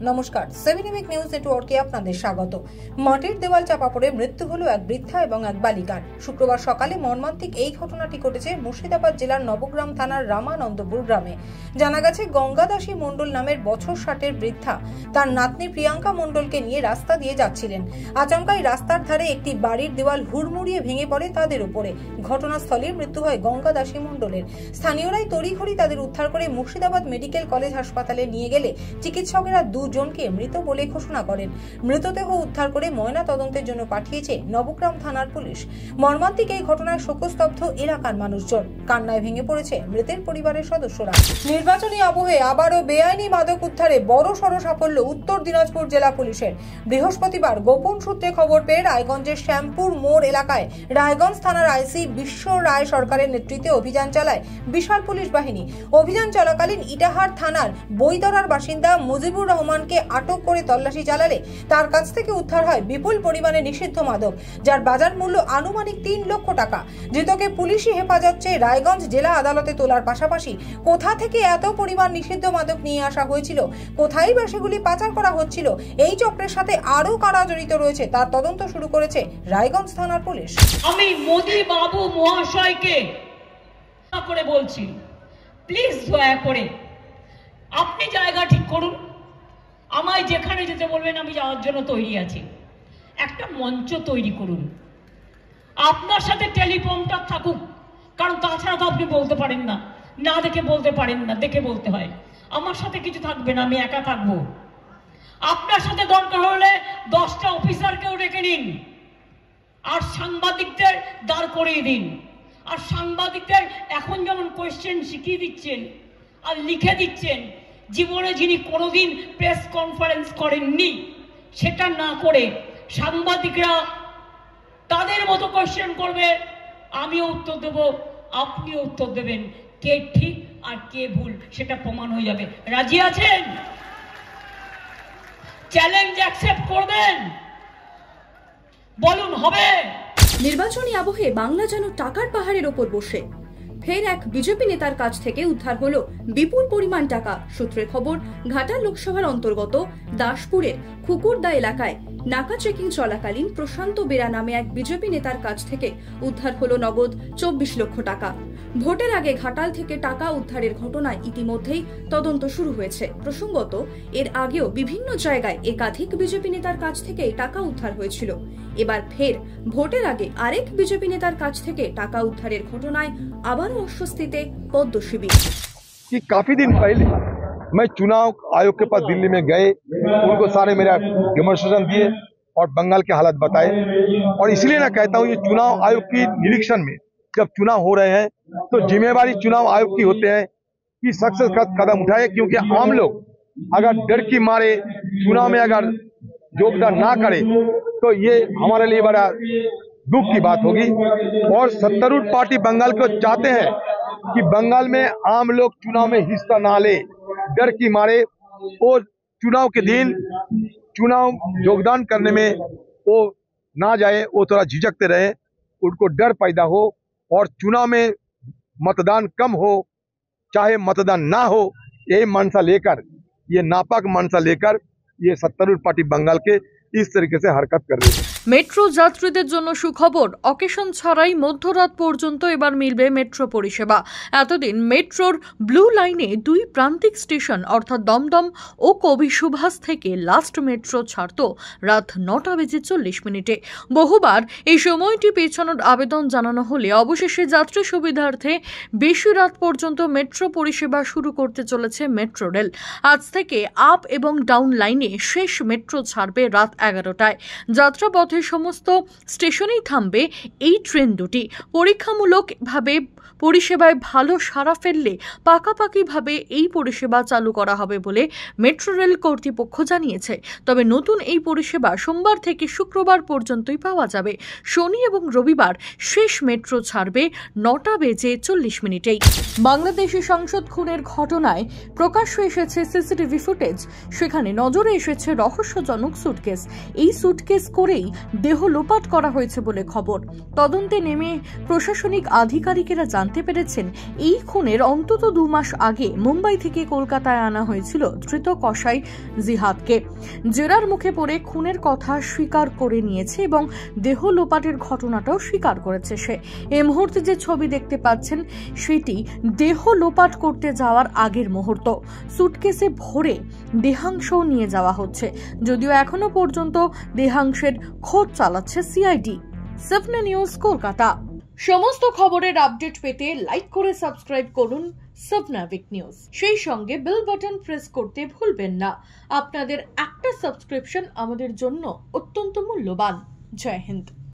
নমস্কার, 7 নিউজ নেটওয়ার্কে আপনাদের স্বাগত। মাটির দেওয়াল চাপা পড়ে মৃত্যু হলো এক বৃদ্ধা এবং এক বালিকার। শুক্রবার সকালে মর্মান্তিক এই ঘটনাটি ঘটেছে মুর্শিদাবাদ জেলার নবগ্রাম থানার রামানন্দপুর গ্রামে। জানা গেছে, গঙ্গাদাসী মণ্ডল নামের বছর 60-এর বৃদ্ধা তার নাতনি প্রিয়াঙ্কা মণ্ডলকে নিয়ে রাস্তা দিয়ে যাচ্ছিলেন। আচমকাই রাস্তার ধারে একটি বাড়ির দেওয়াল হুড়মুড়িয়ে ভেঙে পড়ে তাদের উপরে। ঘটনাস্থলেই মৃত্যু হয় গঙ্গাদাসী মণ্ডলের। স্থানীয়রাই তড়িঘড়ি তাদের উদ্ধার করে মুর্শিদাবাদ মেডিকেল কলেজ হাসপাতালে নিয়ে গেলে চিকিৎসকেরা দুজনকে মৃত বলে ঘোষণা করেন। মৃতদেহ উদ্ধার করে ময়না তদন্তের জন্য পাঠিয়েছে নবগ্রাম থানার পুলিশ। মর্মান্তিক এই ঘটনায় শোকস্তব্ধ এলাকার মানুষজন। কান্নায় ভেঙে পড়েছে মৃতের পরিবারের সদস্যরা। নির্বাচনী আবহে আবারও বেআইনি মাদক উদ্ধারে বড়সড় সাফল্য উত্তর দিনাজপুর জেলা পুলিশের। বৃহস্পতিবার গোপন সূত্রে খবর পেয়ে রায়গঞ্জের শ্যামপুর মোড় এলাকায় রায়গঞ্জ থানার আইসি বিশ্ব রায় সরকারের নেতৃত্বে অভিযান চালায় বিশাল পুলিশ বাহিনী। অভিযান চলাকালীন ইটাহার থানার বইতরার বাসিন্দা মুজিবুর রহমানকে আটক করে তল্লাশি চালালে তার কাছ থেকে উদ্ধার হয় বিপুল পরিমাণে নিষিদ্ধ মাদক, যার বাজার মূল্য আনুমানিক 3 লক্ষ টাকা। ধৃতকে পুলিশি হেফাজত চেয়ে রায়গঞ্জ জেলা আদালতে তোলার পাশাপাশি কোথা থেকে এত পরিমাণ নিষিদ্ধ মাদক নিয়ে আসা হয়েছিল, কোথায় বা সেগুলি পাচার করা হচ্ছিল, এই চক্রের সাথে আরো কারা জড়িত রয়েছে তার তদন্ত শুরু করেছে রায়গঞ্জ থানার পুলিশ। আমি মোদি বাবু মহাশয়কে করে বলছি, প্লিজ দয়া করে আপনি জায়গা ঠিক করুন। আমায় যেখানে যেতে বলবেন আমি যাওয়ার জন্য তৈরি আছি। একটা মঞ্চ তৈরি করুন, আপনার সাথে টেলিপ্রম্পটার থাকুক, কারণ তাছাড়া তো আপনি বলতে পারেন না, না দেখে বলতে পারেন না, দেখে বলতে হয়। আমার সাথে কিছু থাকবে না, আমি একা থাকবো। আপনার সাথে দরকার হলে 10টা অফিসারকেও রেখে নিন, আর সাংবাদিকদের দাঁড় করিয়ে দিন। আর সাংবাদিকদের এখন যেমন কোয়েশ্চেন শিখিয়ে দিচ্ছেন আর লিখে দিচ্ছেন, জীবনে যিনি কোনোদিন প্রেস কনফারেন্স করেননি সেটা না করে সাংবাদিকরা তাদের মতো কোয়েশ্চেন করবে, আমিও উত্তর দেব, আপনিও উত্তর দেবেন। কে ঠিক আর কে ভুল সেটা প্রমাণ হয়ে যাবে। রাজি আছেন? চ্যালেঞ্জ অ্যাকসেপ্ট করবেন? বলুন, হবে? নির্বাচনী আবহে বাংলা যেন টাকার পাহাড়ের ওপর বসে। ফের এক বিজেপি নেতার কাছ থেকে উদ্ধার হলো বিপুল পরিমাণ টাকা। সূত্রের খবর, ঘাটাল লোকসভার অন্তর্গত দাসপুরের খুকুরদা এলাকায় নাকা চেকিং চলাকালীন প্রশান্ত বেরা নামে এক বিজেপি নেতার কাছ থেকে উদ্ধার হলো নগদ 24 লক্ষ টাকা। ভোটের আগে ঘাটাল থেকে টাকা উদ্ধারের ঘটনায় ইতিমধ্যেই তদন্ত শুরু হয়েছে। প্রসঙ্গত, এর আগেও বিভিন্ন জায়গায় একাধিক বিজেপি নেতার কাছ থেকে টাকা উদ্ধার হয়েছিল। এবার ফের ভোটের আগে আরেক বিজেপি নেতার কাছ থেকে টাকা উদ্ধারের ঘটনায় আবারও অস্বস্তিতে পদ্ম শিবির। काफी दिन पहले मैं चुनाव आयोग के पास दिल्ली में गए, उनको सारे मेरा डेमोन्स्ट्रेशन दिए और बंगाल के हालात बताए। और इसलिए मैं कहता हूँ, ये चुनाव आयोग की निरीक्षण में जब चुनाव हो रहे हैं तो जिम्मेवारी चुनाव आयोग की होते हैं कि सख्त से सख्त कदम उठाए, क्योंकि आम लोग अगर डर की मारे चुनाव में अगर योगदान ना करे तो ये हमारे लिए बड़ा दुख की बात होगी। और सत्तारूढ़ पार्टी बंगाल को चाहते हैं कि बंगाल में आम लोग चुनाव में हिस्सा ना ले, डर की मारे वो चुनाव के दिन चुनाव योगदान करने में वो ना जाए, वो थोड़ा झिझकते रहे, उनको डर पैदा हो और चुनाव में मतदान कम हो चाहे मतदान ना हो, ये मनसा लेकर, ये नापाक मनसा लेकर ये सत्तारूढ़ पार्टी बंगाल के इस तरीके से हरकत कर रही है। মেট্রো যাত্রীদের জন্য সুখবর, অকেশন ছাড়াই মধ্যরাত পর্যন্ত এবার মিলবে মেট্রো পরিষেবা। এতদিন মেট্রোর ব্লু লাইনে 2 প্রান্তিক স্টেশন অর্থাৎ দমদম ও কবি সুভাষ থেকে লাস্ট মেট্রো ছাড়ত রাত 9:40 বহুবার এই সময়টি পেছানোর আবেদন জানানো হলে অবশেষে যাত্রী সুবিধার্থে বেশি রাত পর্যন্ত মেট্রো পরিষেবা শুরু করতে চলেছে মেট্রো রেল। আজ থেকে আপ এবং ডাউন লাইনে শেষ মেট্রো ছাড়বে রাত 11টায়। যাত্রাপথে সমস্ত স্টেশনেই থামবে এই ট্রেন দুটি। পরীক্ষামূলকভাবে পরিষেবায় ভালো সাড়া ফেললে পাকাপাকিভাবে এই পরিষেবা চালু করা হবে বলে মেট্রো রেল কর্তৃপক্ষ জানিয়েছে। তবে নতুন এই পরিষেবা সোমবার থেকে শুক্রবার পর্যন্তই পাওয়া যাবে। শনি এবং রবিবার শেষ মেট্রো ছাড়বে 9:40 বাংলাদেশি সংসদ খুনের ঘটনায় প্রকাশ্যে এসেছে সিসিটিভি ফুটেজ। সেখানে নজরে এসেছে রহস্যজনক সুটকেস। এই সুটকেস করেই দেহ লোপাট করা হয়েছে বলে খবর। তদন্তে নেমে প্রশাসনিক আধিকারিকেরা জানতে পেরেছেন এই খুনের অন্তত 2 মাস আগে মুম্বাই থেকে কলকাতায় আনা হয়েছিল ধৃত কসাই জিহাদকে। জেরার মুখে পড়ে খুনের কথা স্বীকার করে নিয়েছে এবং দেহ লোপাটের ঘটনাটাও স্বীকার করেছে সে। এই মুহূর্তে যে ছবি দেখতে পাচ্ছেন সেটি দেহ লোপাট করতে যাওয়ার আগের মুহূর্ত। সুটকেসে ভরে দেহাংশ নিয়ে যাওয়া হচ্ছে, যদিও এখনো পর্যন্ত দেহাংশের খোঁজ চালাচ্ছে সিআইডি। সপনা নিউজ, কলকাতা। সমস্ত খবরের আপডেট পেতে লাইক করে সাবস্ক্রাইব করুন সপনা নিউজ। সেই সঙ্গে বেল বাটন প্রেস করতে ভুলবেন না। আপনাদের একটা সাবস্ক্রিপশন আমাদের জন্য অত্যন্ত মূল্যবান। জয় হিন্দ।